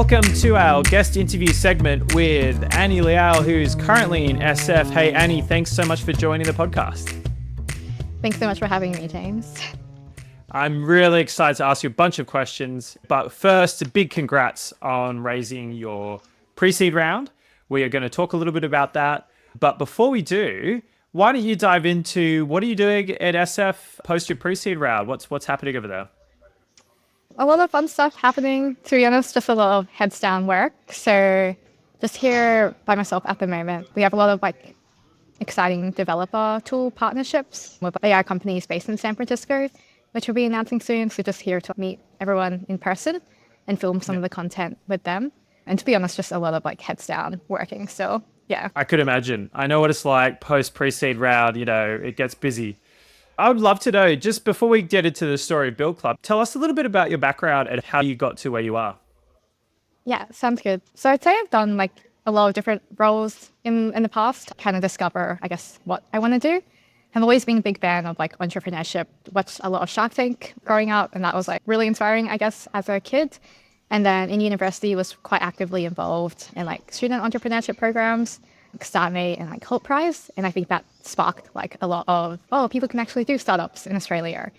Welcome to our guest interview segment with Annie Liao, who's currently in SF. Hey, Annie, thanks so much for joining the podcast. Thanks so much for having me, James. I'm really excited to ask you a bunch of questions, but first, a big congrats on raising your pre-seed round. We are going to talk a little bit about that. But before we do, why don't you dive into what are you doing at SF post your pre-seed round? What's happening over there? A lot of fun stuff happening. To be honest, just a lot of heads down work. So just here by myself at the moment, we have a lot of exciting developer tool partnerships with AI companies based in San Francisco, which we'll be announcing soon. So just here to meet everyone in person and film some of the content with them. And to be honest, just a lot of heads down working. So yeah. I could imagine. I know what it's like post pre-seed round, it gets busy. I would love to know, just before we get into the story of BuildClub, tell us a little bit about your background and how you got to where you are. Yeah, sounds good. So I'd say I've done a lot of different roles in the past, kind of discover, I guess, what I want to do. I've always been a big fan of entrepreneurship, watched a lot of Shark Tank growing up, and that was really inspiring, I guess, as a kid. And then in university was quite actively involved in student entrepreneurship programs, StartMate and Hope Prize. And I think that sparked a lot of, people can actually do startups in Australia.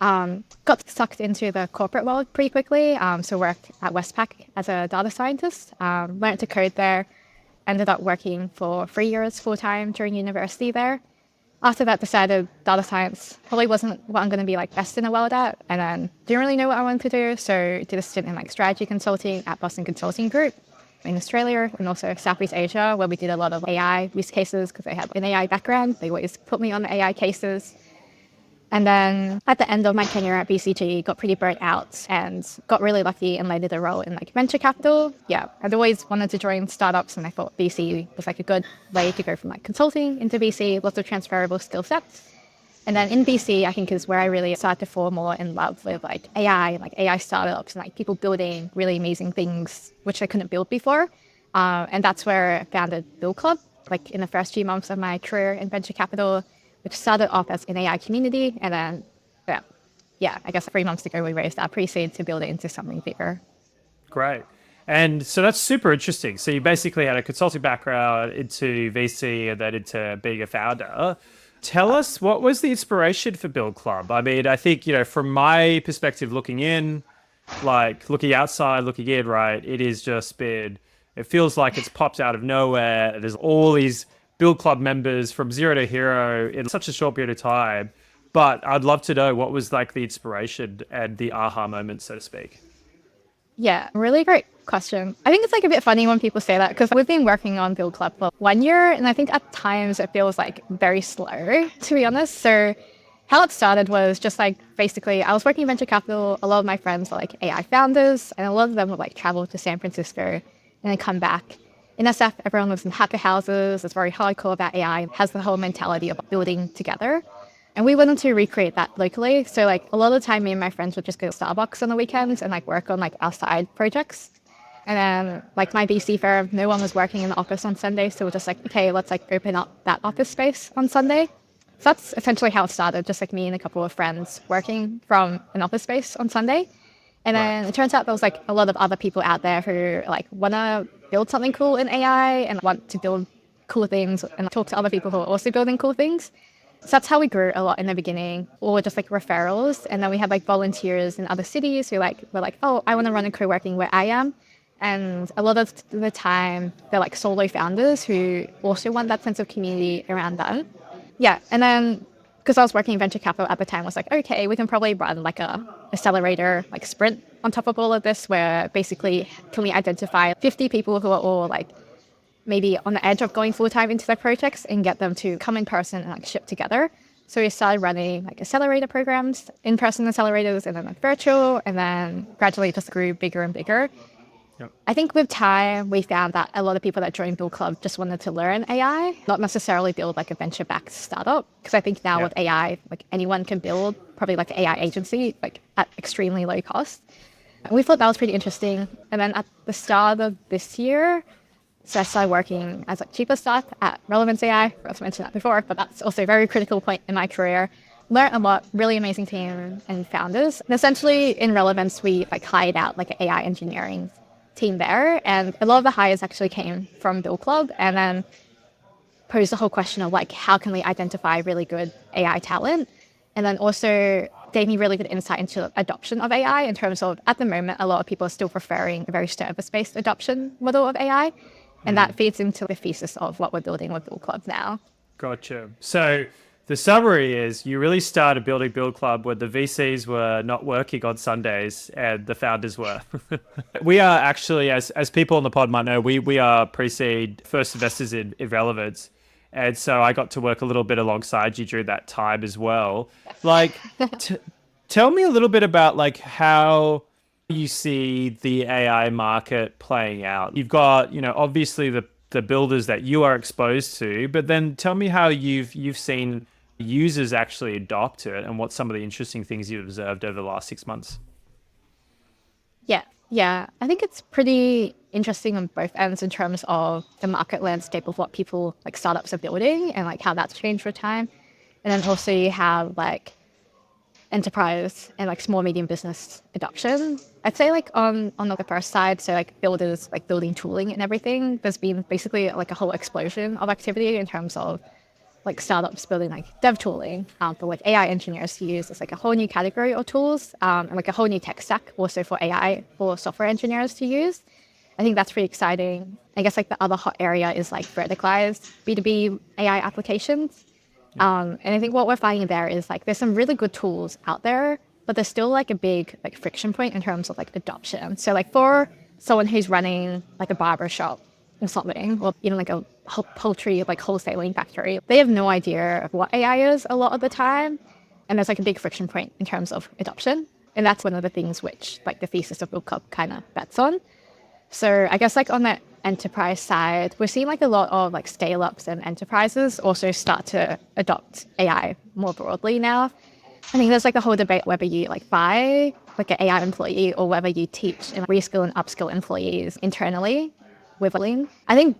Got sucked into the corporate world pretty quickly. So worked at Westpac as a data scientist, learned to code there, ended up working for 3 years full-time during university there. After that, decided data science probably wasn't what I'm going to be best in the world at, and then didn't really know what I wanted to do. So did a stint in strategy consulting at Boston Consulting Group in Australia and also Southeast Asia, where we did a lot of AI use cases because I had an AI background. They always put me on the AI cases. And then at the end of my tenure at BCG, got pretty burnt out and got really lucky and landed a role in venture capital. Yeah, I'd always wanted to join startups, and I thought VC was a good way to go from consulting into VC, lots of transferable skill sets. And then in VC, I think is where I really started to fall more in love with AI, AI startups and people building really amazing things which I couldn't build before. And that's where I founded BuildClub, in the first few months of my career in venture capital, which started off as an AI community. And then, I guess 3 months ago, we raised our pre-seed to build it into something bigger. Great. And so that's super interesting. So you basically had a consulting background into VC and then into being a founder. Tell us, what was the inspiration for BuildClub? I mean, I think, from my perspective, looking in, looking outside, looking in, right, it is just been, it feels like it's popped out of nowhere. There's all these BuildClub members from zero to hero in such a short period of time. But I'd love to know what was the inspiration and the aha moment, so to speak. Yeah, really great question. I think it's a bit funny when people say that because we've been working on BuildClub for 1 year, and I think at times it feels very slow, to be honest. So how it started was just basically I was working in venture capital. A lot of my friends were AI founders, and a lot of them would travel to San Francisco and then come back. In SF, everyone lives in hacker houses. It's very hardcore about AI, has the whole mentality of building together. And we wanted to recreate that locally. So a lot of the time, me and my friends would just go to Starbucks on the weekends and work on our side projects. And then my VC firm, no one was working in the office on Sunday. So we're just okay, let's open up that office space on Sunday. So that's essentially how it started, just me and a couple of friends working from an office space on Sunday. And then it turns out there was a lot of other people out there who want to build something cool in AI and want to build cool things and talk to other people who are also building cool things. So that's how we grew a lot in the beginning, or just referrals. And then we had volunteers in other cities who were oh, I want to run a co-working where I am. And a lot of the time they're solo founders who also want that sense of community around them. Yeah, and then because I was working in venture capital at the time, I was okay, we can probably run a accelerator sprint on top of all of this, where basically can we identify 50 people who are all maybe on the edge of going full-time into their projects and get them to come in person and ship together. So we started running accelerator programs, in-person accelerators, and then virtual, and then gradually just grew bigger and bigger. Yep. I think with time, we found that a lot of people that joined BuildClub just wanted to learn AI, not necessarily build a venture-backed startup. Because I think now with AI, anyone can build probably an AI agency at extremely low cost. And we thought that was pretty interesting. And then at the start of this year, so I started working as chief of staff at Relevance AI. I forgot to mention that before, but that's also a very critical point in my career. Learned a lot, really amazing team and founders. And essentially in Relevance, we hired out an AI engineering team there. And a lot of the hires actually came from BuildClub, and then posed the whole question of like, how can we identify really good AI talent? And then also gave me really good insight into adoption of AI in terms of, at the moment, a lot of people are still preferring a very service-based adoption model of AI. And that feeds into the thesis of what we're building with BuildClub now. Gotcha. So the summary is you really started building Build Club where the VCs were not working on Sundays and the founders were. We are actually, as people on the pod might know, we are pre-seed first investors in Relevance. And so I got to work a little bit alongside you during that time as well. Like, tell me a little bit about like how you see the AI market playing out. You've got, obviously the builders that you are exposed to, but then tell me how you've seen users actually adopt it and what some of the interesting things you've observed over the last 6 months. Yeah. I think it's pretty interesting on both ends in terms of the market landscape of what people like startups are building and like how that's changed for time. And then also you have like enterprise and like small medium business adoption. I'd say like on the first side, so like builders like building tooling and everything, there's been basically like a whole explosion of activity in terms of like startups building like dev tooling for like AI engineers to use. It's like a whole new category of tools and like a whole new tech stack also for AI for software engineers to use. I think that's pretty exciting. I guess like the other hot area is like verticalized B2B AI applications. And I think what we're finding there is like there's some really good tools out there, but there's still like a big like friction point in terms of like adoption. So like for someone who's running like a barber shop or something, or even like a poultry like wholesaling factory, they have no idea of what AI is a lot of the time. And there's like a big friction point in terms of adoption. And that's one of the things which like the thesis of BuildClub kind of bets on. So I guess like on the enterprise side, we're seeing like a lot of like scale-ups and enterprises also start to adopt AI more broadly now. I think there's like a whole debate whether you like buy like an AI employee or whether you teach and reskill and upskill employees internally with Lean. I think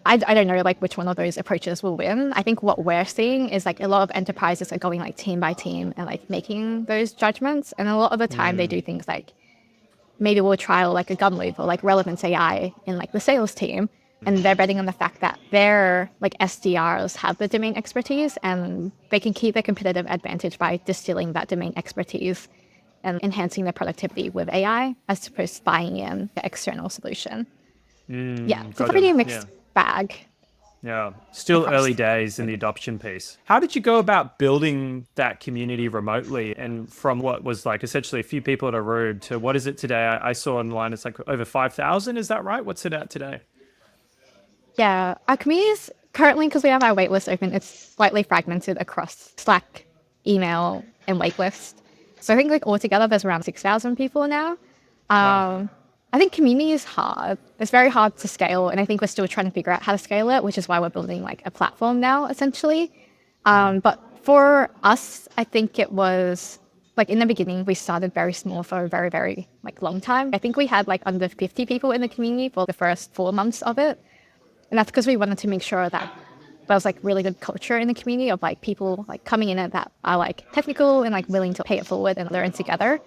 I don't know like which one of those approaches will win. I think what we're seeing is like a lot of enterprises are going like team by team and like making those judgments. And a lot of the time they do things like maybe we'll trial like a gun loop or like relevance AI in like the sales team. And they're betting on the fact that their like SDRs have the domain expertise and they can keep their competitive advantage by distilling that domain expertise and enhancing their productivity with AI as opposed to buying in the external solution. It's a pretty mixed bag. Yeah, still early days in the adoption piece. How did you go about building that community remotely and from what was like essentially a few people in a room to what is it today? I saw online it's like over 5,000. Is that right? What's it at today? Yeah, our community is currently, because we have our waitlist open, it's slightly fragmented across Slack, email, and waitlist. So I think like altogether there's around 6,000 people now. Wow. I think community is hard. It's very hard to scale, and I think we're still trying to figure out how to scale it, which is why we're building like a platform now, essentially. But for us, I think it was like in the beginning, we started very small for a very, very like long time. I think we had like under 50 people in the community for the first 4 months of it. And that's because we wanted to make sure that there was like really good culture in the community of like people like coming in that are like technical and like willing to pay it forward and learn together.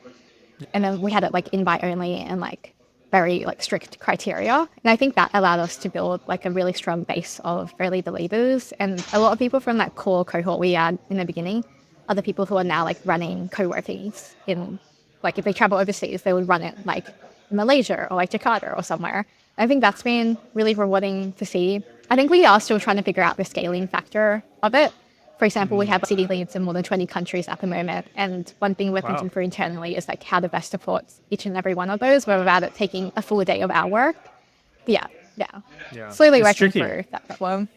And then we had it like invite only and like very like strict criteria. And I think that allowed us to build like a really strong base of early believers. And a lot of people from that core cohort we had in the beginning are the people who are now like running co-workings in like if they travel overseas, they would run it like in Malaysia or like Jakarta or somewhere. I think that's been really rewarding to see. I think we are still trying to figure out the scaling factor of it. For example, we have city leads in more than 20 countries at the moment. And one thing we're thinking through internally is like how to best support each and every one of those without it taking a full day of our work. Yeah. Slowly working through that problem.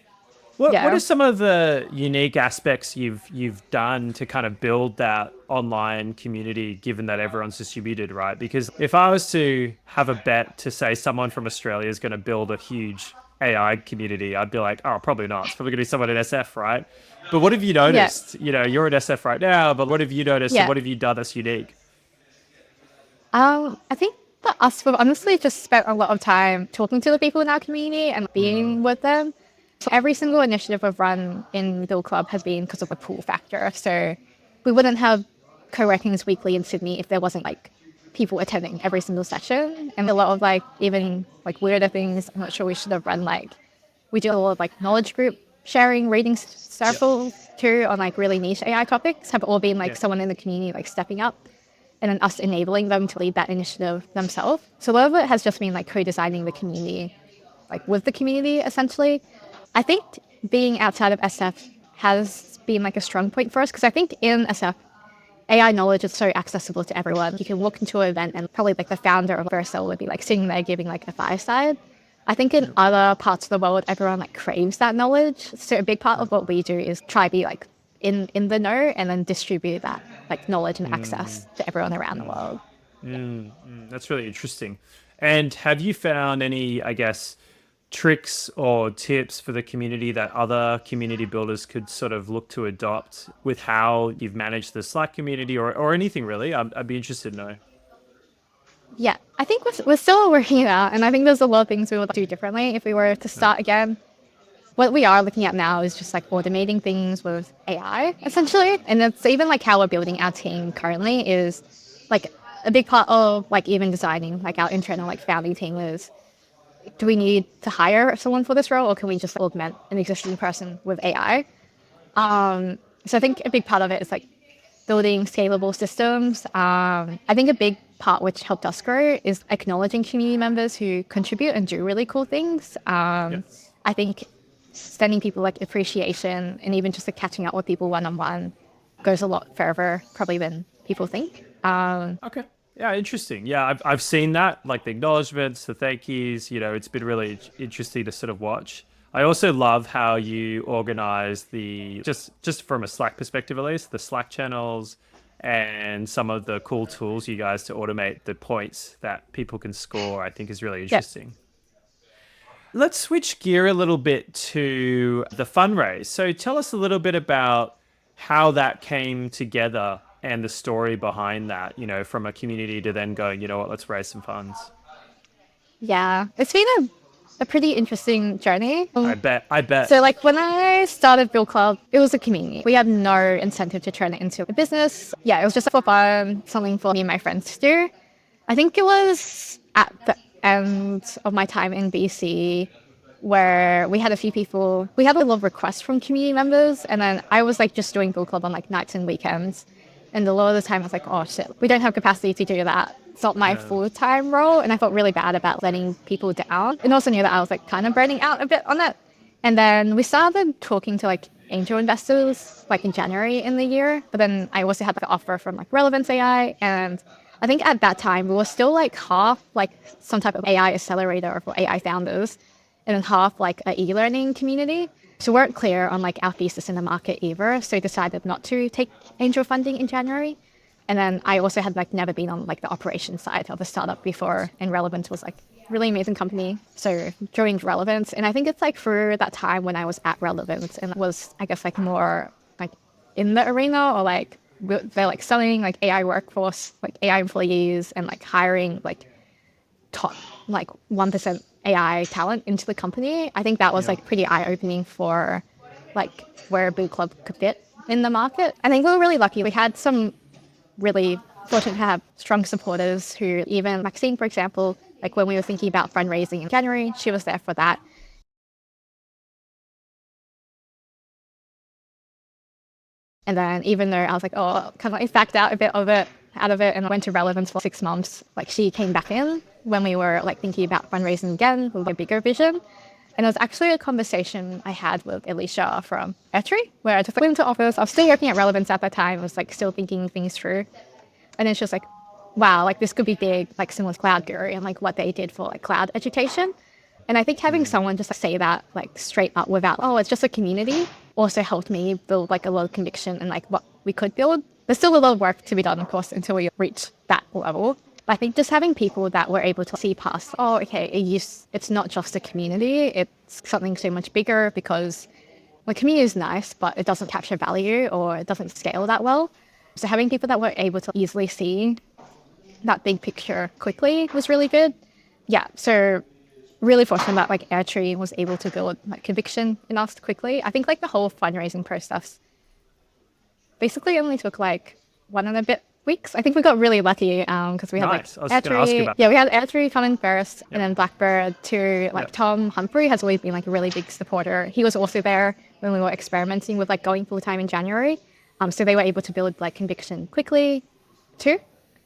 What are some of the unique aspects you've done to kind of build that online community, given that everyone's distributed, right? Because if I was to have a bet to say someone from Australia is going to build a huge AI community, I'd be like, oh, probably not. It's probably going to be someone in SF, right? But what have you noticed? You're at SF right now, but what have you noticed and what have you done that's unique? I think for us, we've honestly just spent a lot of time talking to the people in our community and being with them. So every single initiative we've run in Build Club has been because of the pool factor. So we wouldn't have co-workings weekly in Sydney if there wasn't like people attending every single session, and a lot of like even like weirder things. I'm not sure we should have run like we do a lot of like knowledge group sharing, reading circles too on like really niche AI topics have all been like Yeah. someone in the community like stepping up and then us enabling them to lead that initiative themselves. So a lot of it has just been like co-designing the community, like with the community essentially. I think being outside of SF has been like a strong point for us because I think in SF, AI knowledge is so accessible to everyone. You can walk into an event and probably like the founder of Vercel would be like sitting there giving like a fireside. I think in other parts of the world, everyone like craves that knowledge. So a big part of what we do is try to be like in the know and then distribute that like knowledge and access to everyone around the world. That's really interesting. And have you found any, I guess, tricks or tips for the community that other community builders could sort of look to adopt with how you've managed the Slack community or anything really? I'd be interested to know. Yeah, I think we're still working it out. And I think there's a lot of things we would do differently if we were to start again. What we are looking at now is just like automating things with AI essentially. And it's even like how we're building our team currently is like a big part of like even designing like our internal like founding team is do we need to hire someone for this role or can we just augment an existing person with AI? So I think a big part of it is like building scalable systems. I think a big part which helped us grow is acknowledging community members who contribute and do really cool things. I think sending people like appreciation and even just like catching up with people one-on-one goes a lot further probably than people think. Okay. Yeah, interesting. Yeah, I've seen that, like the acknowledgements, the thank yous. It's been really interesting to sort of watch. I also love how you organize the just from a Slack perspective at least, the Slack channels and some of the cool tools you guys to automate the points that people can score. I think is really Yeah. interesting. Let's switch gear a little bit to the fundraise. So tell us a little bit about how that came together and the story behind that, from a community to then going, you know what, let's raise some funds. Yeah, it's been a pretty interesting journey. I bet. I bet. So like when I started Build Club, it was a community. We had no incentive to turn it into a business. Yeah, it was just for fun, something for me and my friends to do. I think it was at the end of my time in BC where we had a few people, we had a lot of requests from community members. And then I was like just doing Build Club on like nights and weekends. And a lot of the time I was like, oh shit, we don't have capacity to do that. It's not my full-time role. And I felt really bad about letting people down. And also knew that I was like kind of burning out a bit on it. And then we started talking to like angel investors like in January in the year. But then I also had the offer from like Relevance AI. And I think at that time we were still like half like some type of AI accelerator for AI founders and then half like an e-learning community. So we weren't clear on like our thesis in the market either. So we decided not to take angel funding in January. And then I also had like never been on like the operations side of a startup before, and Relevance was like really amazing company. So joined Relevance, and I think it's like for that time when I was at Relevance and was I guess like more like in the arena or like they're like selling like AI workforce, like AI employees, and like hiring like top like 1% AI talent into the company. I think that was like pretty eye-opening for like where BuildClub could fit in the market. I think we were really lucky. We had some really fortunate to have strong supporters who even Maxine, for example, like when we were thinking about fundraising in January, she was there for that. And then even though I was like, oh, kind of like backed out a bit of it, out of it, and I went to Relevance for 6 months, like she came back in when we were like thinking about fundraising again with a bigger vision. And it was actually a conversation I had with Alicia from Etri, where I just went into office. I was still working at Relevance at that time. I was like still thinking things through. And then she was like, wow, like this could be big, like similar to Cloud Guru and like what they did for like cloud education. And I think having someone just like, say that like straight up without, oh, it's just a community, also helped me build like a lot of conviction and like what we could build. There's still a lot of work to be done, of course, until we reach that level. But I think just having people that were able to see past, oh, okay, it's not just a community, it's something so much bigger because the community is nice, but it doesn't capture value or it doesn't scale that well. So having people that were able to easily see that big picture quickly was really good. Yeah, so really fortunate that like Airtree was able to build like conviction in us quickly. I think like the whole fundraising process basically only took like 1.5 weeks. I think we got really lucky because we had like Nice. I was going to ask you Airtree. about. Yeah, we had Airtree come in first, and then Blackbird to like Yep. Tom Humphrey has always been like a really big supporter. He was also there when we were experimenting with like going full time in January. So they were able to build like conviction quickly too,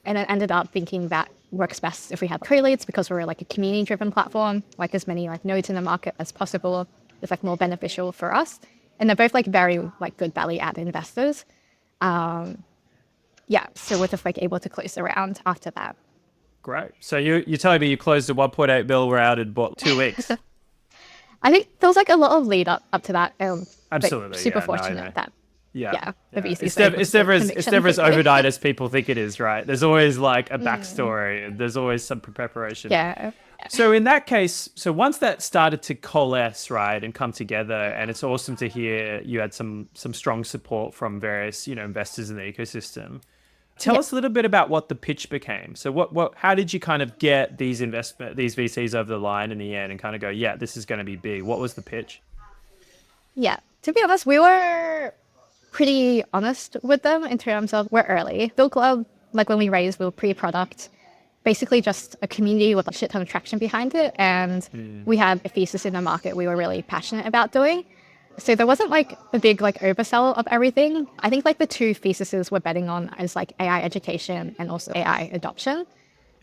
and then ended up thinking that works best if we had co-leads because we're like a community driven platform, like as many like nodes in the market as possible is like more beneficial for us. And they're both like very like good value add investors. Yeah, so we're just like able to close the round after that. Great. So you're telling me you closed a 1.8 mil round in what, 2 weeks? I think there was like a lot of lead up to that. Absolutely. Super Yeah. No, I fortunate know. that Yeah. the VCs It's, were able it's to never as conviction quickly. overnight as people think it is, right? There's always like a backstory. And there's always some preparation. Yeah. So in that case, so once that started to coalesce, right, and come together, and it's awesome to hear you had some strong support from various, investors in the ecosystem. Tell us a little bit about what the pitch became. So how did you kind of get these VCs over the line in the end and kind of go, yeah, this is going to be big. What was the pitch? Yeah. To be honest, we were pretty honest with them in terms of we're early. BuildClub, like when we raised, we were pre-product, basically just a community with a shit ton of traction behind it. And we had a thesis in the market we were really passionate about doing. So there wasn't like a big like oversell of everything. I think like the two theses we're betting on is like AI education and also AI adoption.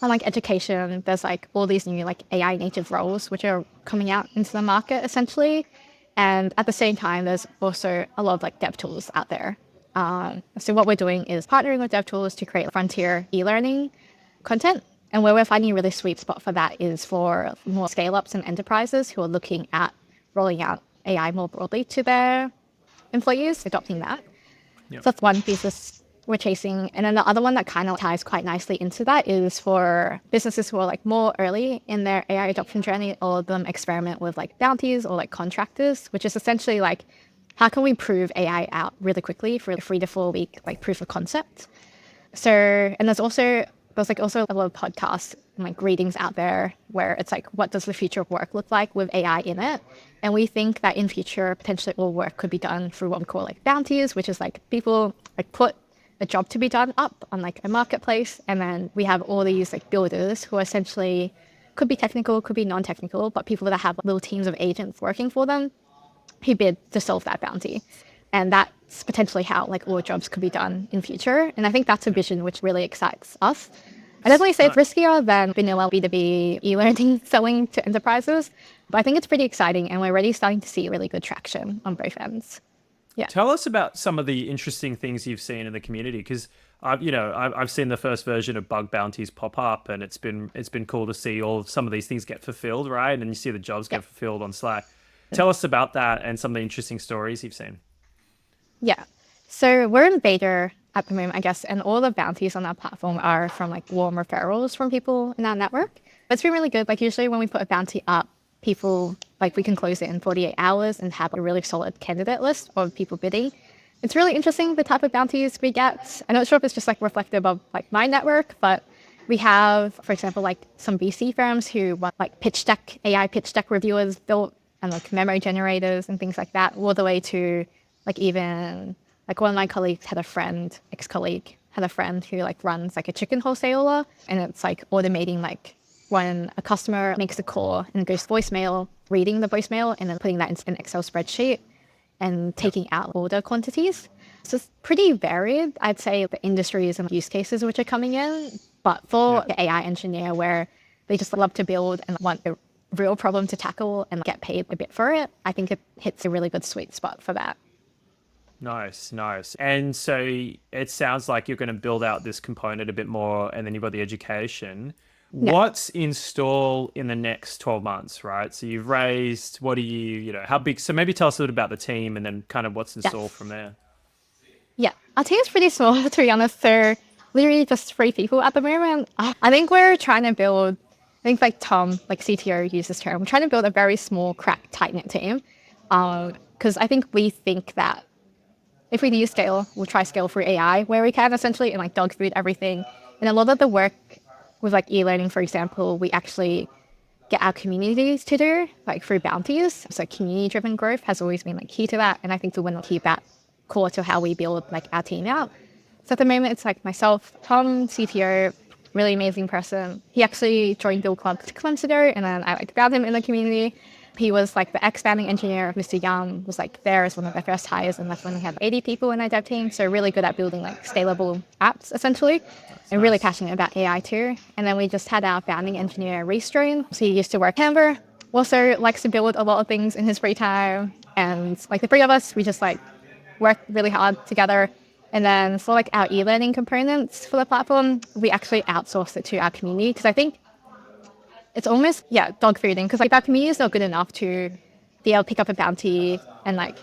And like education, there's like all these new like AI native roles which are coming out into the market essentially. And at the same time, there's also a lot of like dev tools out there. So what we're doing is partnering with dev tools to create frontier e-learning content. And where we're finding a really sweet spot for that is for more scale-ups and enterprises who are looking at rolling out AI more broadly to their employees, adopting that. Yep. So that's one thesis we're chasing. And then the other one that kind of ties quite nicely into that is for businesses who are like more early in their AI adoption journey, all of them experiment with like bounties or like contractors, which is essentially like, how can we prove AI out really quickly for a 3 to 4 week like proof of concept? So, and there's also a lot of podcasts and like readings out there where it's like, what does the future of work look like with AI in it? And we think that in future, potentially all work could be done through what we call like bounties, which is like people like put a job to be done up on like a marketplace. And then we have all these like builders who essentially could be technical, could be non-technical, but people that have little teams of agents working for them who bid to solve that bounty. And that's potentially how like all jobs could be done in future. And I think that's a vision which really excites us. I definitely say it's riskier than vanilla B2B e-learning selling to enterprises, but I think it's pretty exciting and we're already starting to see really good traction on both ends. Yeah. Tell us about some of the interesting things you've seen in the community, because I've seen the first version of bug bounties pop up, and it's been cool to see some of these things get fulfilled, right? And you see the jobs get fulfilled on Slack. Tell us about that and some of the interesting stories you've seen. Yeah. So we're in beta at the moment, I guess, and all the bounties on our platform are from like warm referrals from people in our network. But it's been really good. Like usually when we put a bounty up, people, like we can close it in 48 hours and have a really solid candidate list of people bidding. It's really interesting the type of bounties we get. I'm not sure if it's just like reflective of like my network, but we have, for example, like some VC firms who want like AI pitch deck reviewers built and like memo generators and things like that, all the way to like even like one of my colleagues had a friend, ex-colleague, had a friend who like runs like a chicken wholesaler, and it's like automating like when a customer makes a call and it goes voicemail, reading the voicemail and then putting that in an Excel spreadsheet and taking out order quantities. So it's pretty varied. I'd say the industries and use cases which are coming in, but for the AI engineer where they just love to build and want a real problem to tackle and get paid a bit for it, I think it hits a really good sweet spot for that. Nice. And so it sounds like you're going to build out this component a bit more, and then you've got the education. Yeah. What's in store in the next 12 months, right? So you've raised, what do how big? So maybe tell us a little about the team and then kind of what's in store from there. Yeah, our team is pretty small, to be honest. They're literally just 3 people at the moment. I think we're trying to build, I think like Tom, like CTO uses this term, we're trying to build a very small, crack, tight-knit team. Because I think we think that if we do scale, we'll try scale through AI where we can essentially and like dog food everything. And a lot of the work with like e-learning, for example, we actually get our communities to do like through bounties. So community-driven growth has always been like key to that. And I think we want to keep that core to how we build like our team out. So at the moment, it's like myself, Tom, CTO, really amazing person. He actually joined BuildClub 6 months ago, and then I like found him in the community. He was like the ex-founding engineer. Mr. Young was like there as one of the first hires, and that's when we had 80 people in our dev team. So really good at building like scalable apps, essentially, and really passionate about AI too. And then we just had our founding engineer, Restrain. So he used to work Canva, also likes to build a lot of things in his free time. And like the three of us, we just like work really hard together. And then for like our e-learning components for the platform, we actually outsourced it to our community because I think it's almost, dog fooding. Because like our community is not good enough to be able to pick up a bounty and like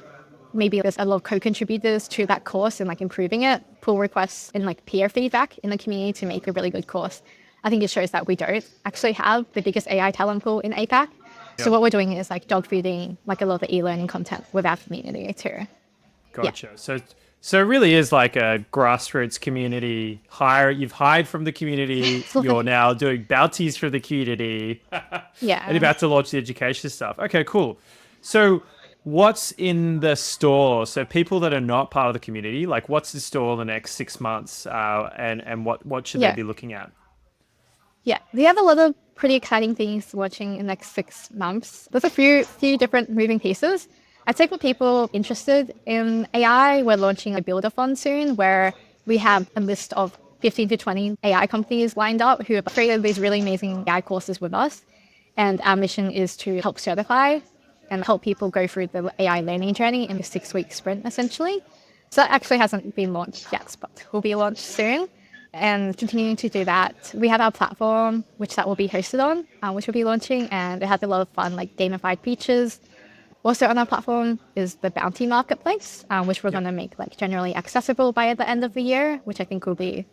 maybe there's a lot of co-contributors to that course and like improving it, pull requests and like peer feedback in the community to make a really good course. I think it shows that we don't actually have the biggest AI talent pool in APAC. So what we're doing is like dog fooding like a lot of the e-learning content with our community too. Gotcha. So it really is like a grassroots community hire. You've hired from the community. You're now doing bounties for the community. And you're about to launch the education stuff. Okay, cool. So what's in the store? So people that are not part of the community, like what's in store in the next 6 months, and what should they be looking at? Yeah, we have a lot of pretty exciting things launching in the next 6 months. There's a few different moving pieces. I'd say for people interested in AI, we're launching a buildathon soon where we have a list of 15 to 20 AI companies lined up who have created these really amazing AI courses with us. And our mission is to help certify and help people go through the AI learning journey in a 6-week sprint, essentially. So that actually hasn't been launched yet, but will be launched soon. And continuing to do that, we have our platform, which that will be hosted on, which we'll be launching. And it has a lot of fun, like gamified features. Also on our platform is the Bounty Marketplace, which we're going to make like generally accessible by the end of the year, which I think will be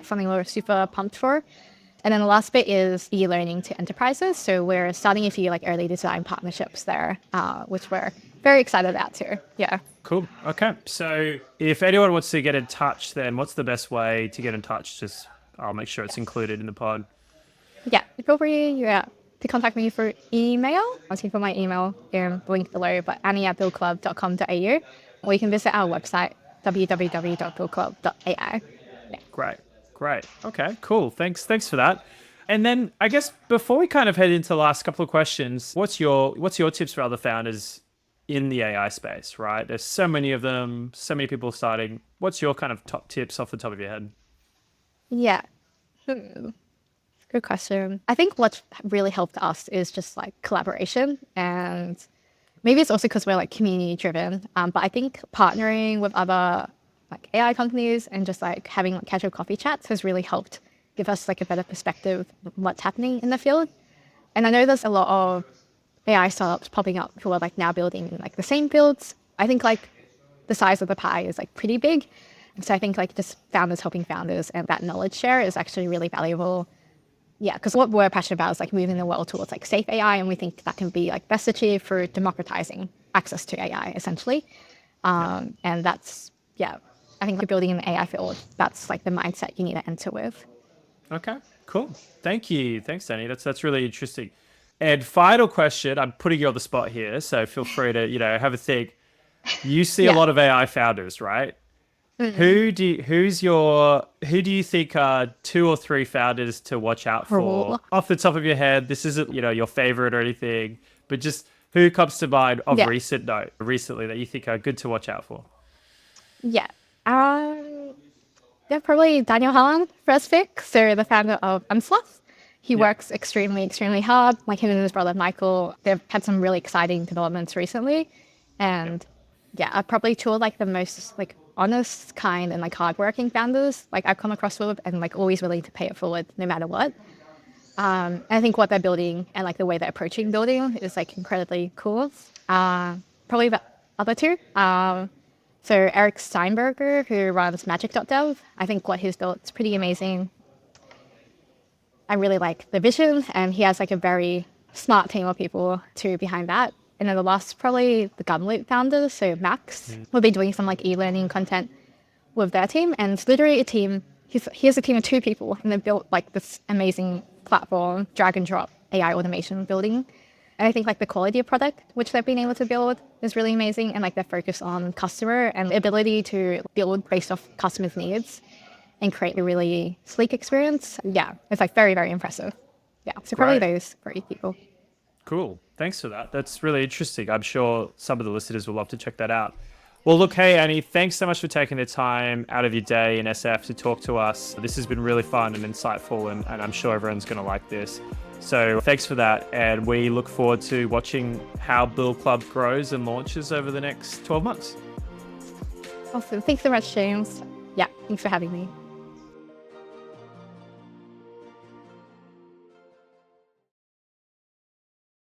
something we're super pumped for. And then the last bit is e-learning to enterprises. So we're starting a few like early design partnerships there, which we're very excited about too. Yeah. Cool. Okay. So if anyone wants to get in touch, then what's the best way to get in touch? Just I'll make sure it's included in the pod. Yeah. Feel free to contact me through email. I'll see for my email in the link below, but annie@buildclub.com.au. Or you can visit our website, www.buildclub.ai. Yeah. Great. Okay, cool. Thanks for that. And then I guess before we kind of head into the last couple of questions, what's your tips for other founders in the AI space, right? There's so many of them, so many people starting. What's your kind of top tips off the top of your head? Yeah. Good question. I think what's really helped us is just like collaboration, and maybe it's also because we're like community driven. But I think partnering with other like AI companies and just like having like casual coffee chats has really helped give us like a better perspective of what's happening in the field. And I know there's a lot of AI startups popping up who are like now building like the same fields. I think like the size of the pie is like pretty big. And so I think like just founders helping founders and that knowledge share is actually really valuable. Yeah, because what we're passionate about is like moving the world towards like safe AI, and we think that can be like best achieved through democratizing access to AI, essentially. And that's, I think for building in the AI field, that's like the mindset you need to enter with. Okay, cool. Thank you. Thanks, Danny. That's really interesting. And final question, I'm putting you on the spot here, so feel free to, have a think. You see a lot of AI founders, right? Mm-hmm. Who do you think are 2 or 3 founders to watch out for? Off the top of your head, this isn't, your favorite or anything, but just who comes to mind of recently that you think are good to watch out for? Yeah. Probably Daniel Hallam, first pick. So the founder of Unsloth. He works extremely, extremely hard. Like him and his brother Michael, they've had some really exciting developments recently. And are probably 2 of like the most like honest, kind, and like hardworking founders like I've come across with, and like always willing to pay it forward no matter what. I think what they're building and like the way they're approaching building is like incredibly cool. Probably the other 2. So Eric Steinberger, who runs magic.dev, I think what he's built is pretty amazing. I really like the vision, and he has like a very smart team of people too behind that. And then the last, probably the Gumloop founder, so Max, will be doing some like e-learning content with their team. And it's literally a team, he has a team of 2 people, and they've built like this amazing platform, drag and drop AI automation building. And I think like the quality of product which they've been able to build is really amazing, and like their focus on customer and the ability to build based off customers' needs and create a really sleek experience. Yeah, it's like very, very impressive. Yeah, so probably Great. those 3 people. Cool. Thanks for that. That's really interesting. I'm sure some of the listeners will love to check that out. Well, look, hey, Annie, thanks so much for taking the time out of your day in SF to talk to us. This has been really fun and insightful, and I'm sure everyone's going to like this. So thanks for that. And we look forward to watching how Build Club grows and launches over the next 12 months. Awesome. Thanks so much, James. Yeah, thanks for having me.